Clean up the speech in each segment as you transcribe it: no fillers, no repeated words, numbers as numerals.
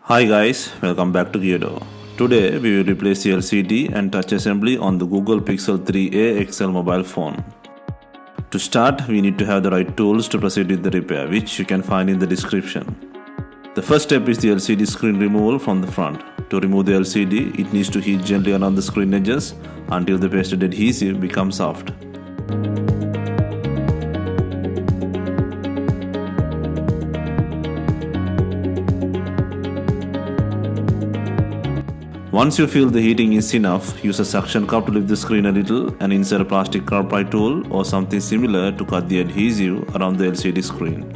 Hi guys, welcome back to Geodo. Today we will replace the LCD and touch assembly on the Google Pixel 3a XL mobile phone. To start, we need to have the right tools to proceed with the repair, which you can find in the description. The first step is the LCD screen removal from the front. To remove the LCD, it needs to heat gently around the screen edges until the pasted adhesive becomes soft. Once you feel the heating is enough, use a suction cup to lift the screen a little and insert a plastic car pry tool or something similar to cut the adhesive around the LCD screen.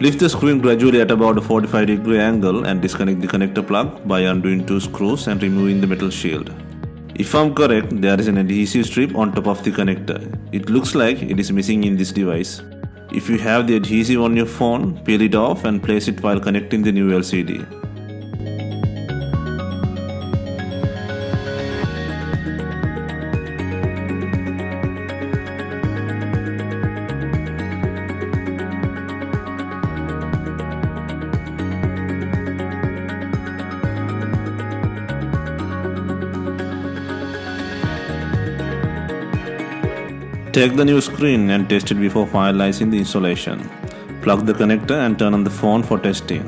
Lift the screen gradually at about a 45-degree angle and disconnect the connector plug by undoing two screws and removing the metal shield. If I'm correct, there is an adhesive strip on top of the connector. It looks like it is missing in this device. If you have the adhesive on your phone, peel it off and place it while connecting the new LCD. Take the new screen and test it before finalizing the installation. Plug the connector and turn on the phone for testing.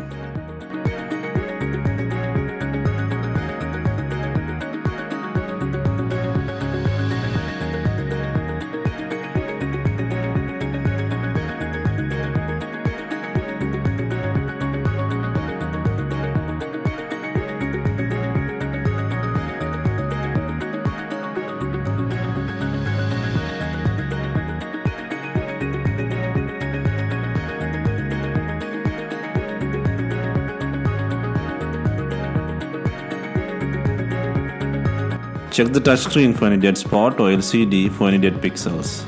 Check the touchscreen for any dead spot or LCD for any dead pixels.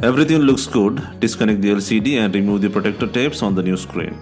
Everything looks good. Disconnect the LCD and remove the protector tapes on the new screen.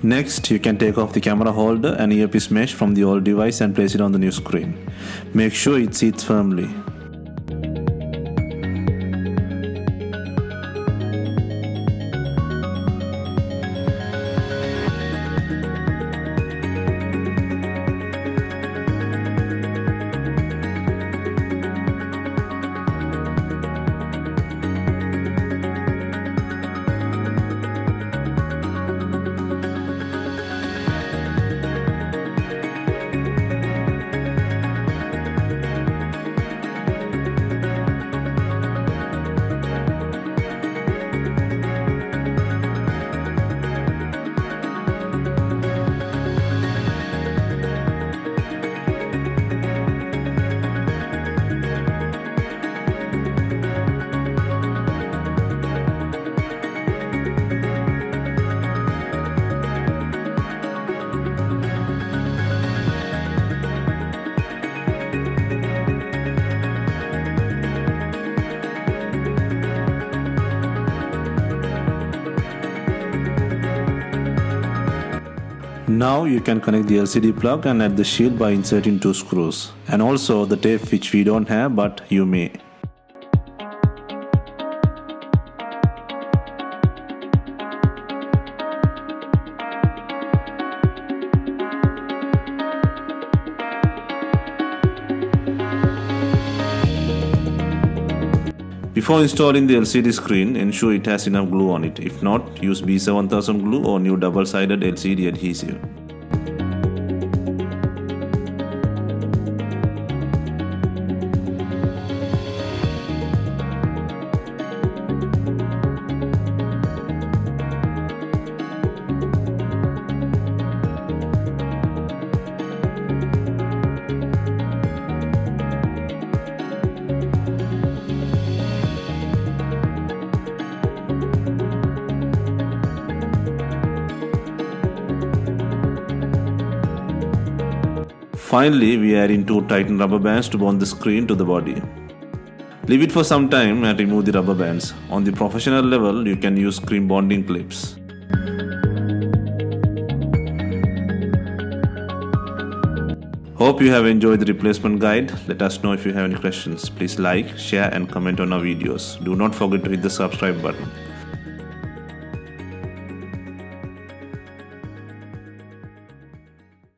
Next, you can take off the camera holder and earpiece mesh from the old device and place it on the new screen. Make sure it seats firmly. Now you can connect the LCD plug and add the shield by inserting two screws, and also the tape which we don't have but you may. Before installing the LCD screen, ensure it has enough glue on it. If not, use B7000 glue or new double-sided LCD adhesive. Finally, we add in two tightened rubber bands to bond the screen to the body. Leave it for some time and remove the rubber bands. On the professional level, you can use screen bonding clips. Hope you have enjoyed the replacement guide. Let us know if you have any questions. Please like, share and comment on our videos. Do not forget to hit the subscribe button.